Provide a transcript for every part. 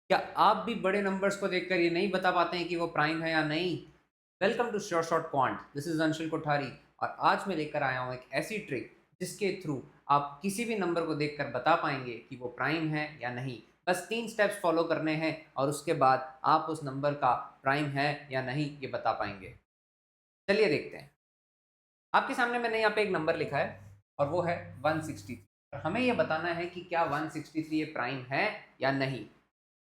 क्या आप भी बड़े नंबर्स को देखकर ये नहीं बता पाते हैं कि वो प्राइम है या नहीं? Welcome to sure short quant. This is Anshul Kothari और आज मैं लेकर आया हूँ एक ऐसी ट्रिक जिसके थ्रू आप किसी भी नंबर को देखकर बता पाएंगे कि वो प्राइम है या नहीं। बस 3 स्टेप्स फॉलो करने हैं और उसके बाद आप उस नंबर का प्राइम है या नहीं ये बता पाएंगे। चलिए देखते हैं। आपके सामने मैंने यहाँ पे एक नंबर लिखा है और वो है 163 और हमें ये बताना है कि क्या 163 ये प्राइम है या नहीं।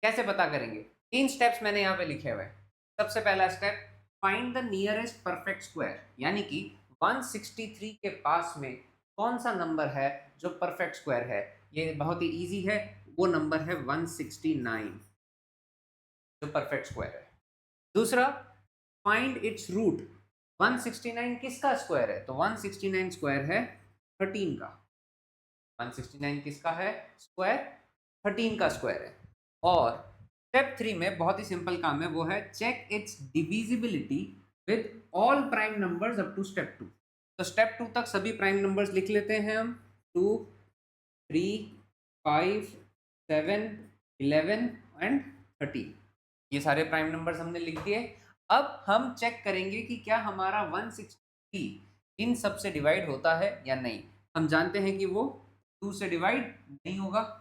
कैसे पता करेंगे? 3 स्टेप्स मैंने यहाँ पे लिखे हुए हैं। सबसे पहला step, find the nearest perfect square, यानी कि 163 के पास में कौन सा नंबर है जो परफेक्ट स्क्वायर है। ये बहुत ही इजी है, वो नंबर है 169 जो परफेक्ट स्क्वायर है। दूसरा, फाइंड इट्स रूट। 169 किसका स्क्वायर है? तो 169 स्क्वायर है 13 का। 169 किसका है स्क्वायर? 13 का स्क्वायर है। और स्टेप 3 में बहुत ही सिंपल काम है, वो है check its divisibility with all prime numbers up to step 2। तो स्टेप 2 तक सभी प्राइम नंबर्स लिख लेते हैं हम। 2, 3, 5, 7, 11 एंड 13। ये सारे प्राइम नंबर्स हमने लिख दिए। अब हम चेक करेंगे कि क्या हमारा 160 इन सब से डिवाइड होता है या नहीं। हम जानते हैं कि वो 2 से डिवाइड नहीं होगा,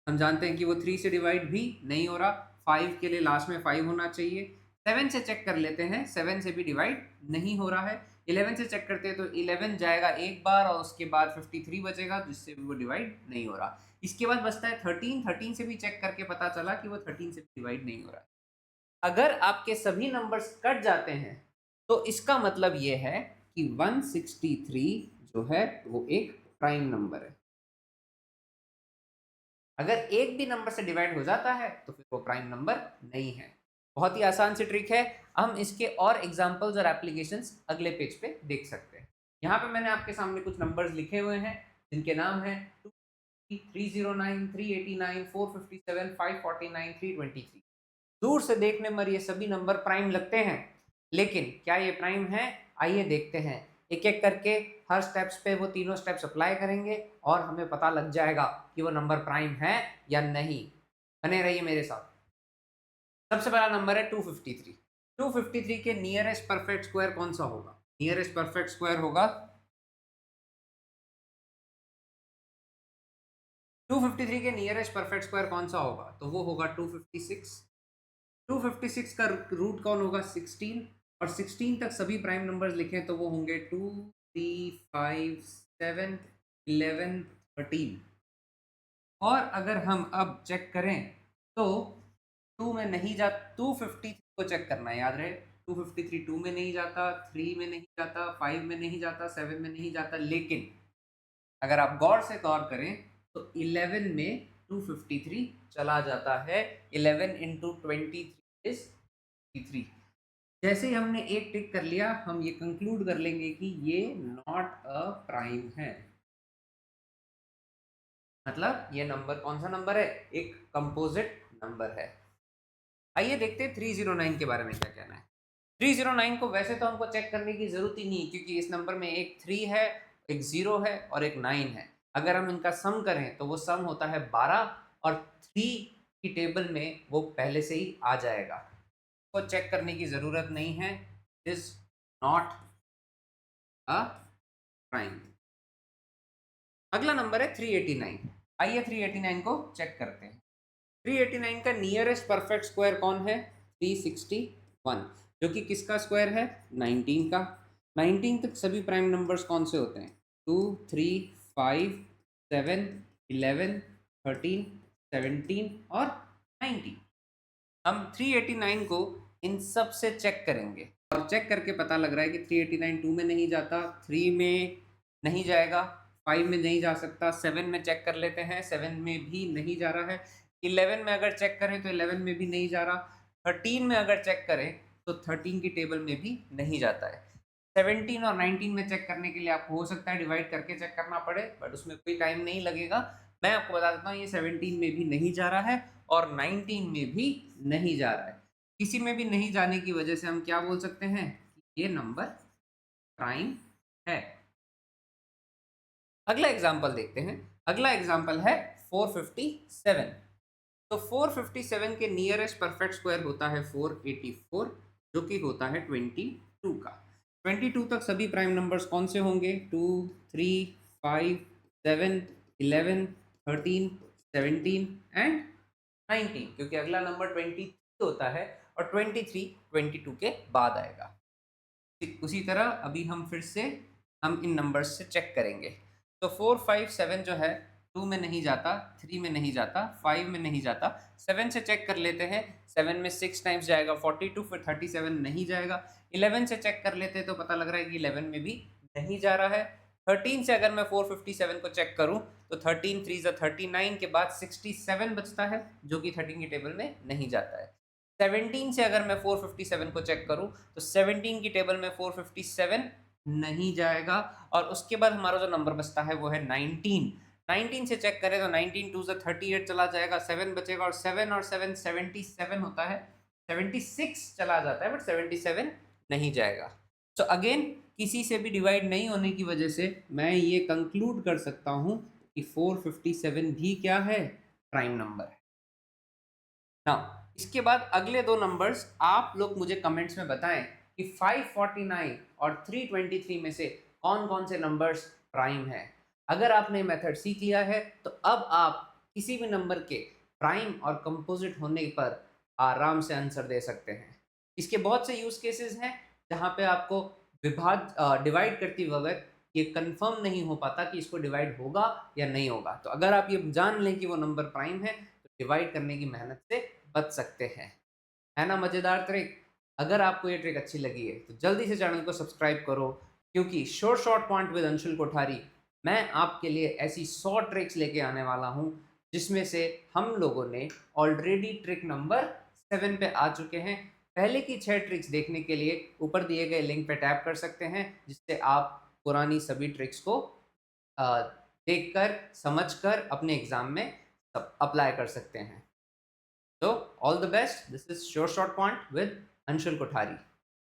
हम जानते हैं कि वो 3 से डिवाइड भी नहीं हो रहा, 5 के लिए लास्ट में 5 होना चाहिए। 7 से चेक कर लेते हैं, 7 से भी डिवाइड नहीं हो रहा है। 11 से चेक करते हैं तो 11 जाएगा एक बार और उसके बाद 53 बचेगा जिससे भी वो डिवाइड नहीं हो रहा। इसके बाद बचता है 13। 13 से भी चेक करके पता चला कि वो 13 से डिवाइड नहीं हो रहा है। अगर आपके सभी नंबर्स कट जाते हैं तो इसका मतलब ये है कि 163 जो है वो एक प्राइम नंबर है। अगर एक भी नंबर से डिवाइड हो जाता है तो फिर वो प्राइम नंबर नहीं है। बहुत ही आसान सी ट्रिक है। हम इसके और एग्जांपल्स और एप्लीकेशंस अगले पेज पे देख सकते हैं। यहाँ पे मैंने आपके सामने कुछ नंबर्स लिखे हुए हैं जिनके नाम है 309, 389, 457, 549, 323। दूर से देखने पर ये सभी नंबर प्राइम लगते हैं, लेकिन क्या ये प्राइम है? आइए देखते हैं। एक एक करके हर स्टेप्स पे वो तीनों स्टेप्स अप्लाई करेंगे और हमें पता लग जाएगा कि वो नंबर प्राइम है या नहीं। बने रहिए मेरे साथ। सबसे पहला नंबर है 253। 253 के नियरेस्ट परफेक्ट स्क्वायर कौन सा होगा? नियरेस्ट परफेक्ट स्क्वायर होगा 253 के नियरेस्ट परफेक्ट स्क्वायर कौन सा होगा? तो वो होगा 256। 256 का रूट कौन होगा? 16। और 16 तक सभी प्राइम नंबर्स लिखें तो वो होंगे 2, 3, 5, 7, 11, 13। और अगर हम अब चेक करें तो 2 में नहीं जा, 253 को चेक करना है, याद रहे 253 2 में नहीं जाता, 3 में नहीं जाता, 5 में नहीं जाता, 7 में नहीं जाता। लेकिन अगर आप गौर से गौर करें तो 11 में 253 चला जाता है। 11 इंटू 23 इज 53। जैसे ही हमने एक टिक कर लिया हम ये कंक्लूड कर लेंगे कि ये नॉट अ प्राइम है। मतलब ये नंबर कौन सा नंबर है? एक कंपोजिट नंबर है। आइए देखते हैं 309 के बारे में क्या कहना है। 309 को वैसे तो हमको चेक करने की जरूरत ही नहीं, क्योंकि इस नंबर में एक 3 है, एक 0 है और एक 9 है। अगर हम इनका सम करें तो वो सम होता है 12 और 3 की टेबल में वो पहले से ही आ जाएगा, को चेक करने की जरूरत नहीं है। Is not a prime. अगला नंबर है 389। आइए 389 को चेक करते हैं। 389 का नियरेस्ट परफेक्ट स्क्वायर कौन है? 361, जो कि किसका स्क्वायर है? 19 का। 19 तक सभी प्राइम नंबर्स कौन से होते हैं? 2, 3, 5, 7, 11, 13, 17 और 19। हम 389 को इन सब से चेक करेंगे और चेक करके पता लग रहा है कि 389 2 में नहीं जाता, 3 में नहीं जाएगा, 5 में नहीं जा सकता, 7 में चेक कर लेते हैं, 7 में भी नहीं जा रहा है, 11 में अगर चेक करें तो 11 में भी नहीं जा रहा, 13 में अगर चेक करें तो 13 की टेबल में भी नहीं जाता है। 17 और 19 में चेक करने के लिए आपको हो सकता है डिवाइड करके चेक करना पड़े, बट उसमें कोई टाइम नहीं लगेगा। मैं आपको बता देता हूँ ये 17 में भी नहीं जा रहा है और 19 में भी नहीं जा रहा है। किसी में भी नहीं जाने की वजह से हम क्या बोल सकते हैं कि ये नंबर प्राइम है। अगला एग्जाम्पल देखते हैं। अगला एग्जाम्पल है 457। तो 457 के नियरेस्ट परफेक्ट स्क्वायर होता है 484, जो कि होता है 22 का। 22 तक सभी प्राइम नंबर्स कौन से होंगे? 2, 3, 5, 7, 11, 13, 17 एंड 19, क्योंकि अगला नंबर 23 होता है और 23 22 के बाद आएगा। उसी तरह अभी हम फिर से हम इन नंबर्स से चेक करेंगे। तो 4, 5, 7 जो है 2 में नहीं जाता, 3 में नहीं जाता, 5 में नहीं जाता, 7 से चेक कर लेते हैं। 7 में 6 टाइम्स जाएगा 42, फिर 37 नहीं जाएगा। 11 से चेक कर लेते हैं तो पता लग रहा है कि 11 में भी नहीं जा रहा है। 13 से अगर मैं 457 को चेक करूं तो 13 3 39 के बाद 67 बचता है, जो कि 13 की टेबल में नहीं जाता है। 17 से अगर मैं 457 को चेक करूं तो 17 की टेबल में 457 नहीं जाएगा। और उसके बाद हमारा जो नंबर बचता है वो है 19। 19 से चेक करें तो 19 2 38 चला जाएगा, 7 बचेगा और 7 और 7 77 होता है, 76 चला जाता है, बट 77 नहीं जाएगा। तो अगेन किसी से भी डिवाइड नहीं होने की वजह से मैं ये कंक्लूड कर सकता हूं कि 457 भी क्या है? प्राइम नंबर है ना। इसके बाद अगले दो नंबर्स आप लोग मुझे कमेंट्स में बताएं कि 549 और 323 में से कौन कौन से नंबर्स प्राइम हैं। अगर आपने मेथड सीख लिया है तो अब आप किसी भी नंबर के प्राइम और कंपोजिट होने पर आराम से आंसर दे सकते हैं। इसके बहुत से यूज केसेस हैं जहां पे आपको डिवाइड करती वक्त ये कंफर्म नहीं हो पाता कि इसको डिवाइड होगा या नहीं होगा। तो अगर आप ये जान लें कि वो नंबर प्राइम है तो डिवाइड करने की मेहनत से बच सकते हैं। है ना मज़ेदार ट्रिक? अगर आपको ये ट्रिक अच्छी लगी है तो जल्दी से चैनल को सब्सक्राइब करो, क्योंकि short point with Anshul Kothari मैं आपके लिए ऐसी 100 ट्रिक्स लेके आने वाला हूँ, जिसमें से हम लोगों ने ऑलरेडी ट्रिक नंबर 7 पे आ चुके हैं। पहले की 6 ट्रिक्स देखने के लिए ऊपर दिए गए लिंक पे टैप कर सकते हैं, जिससे आप पुरानी सभी ट्रिक्स को देखकर समझकर अपने एग्जाम में अप्लाई कर सकते हैं। So all the best. This is Sure Short Point with Anshul Kothari.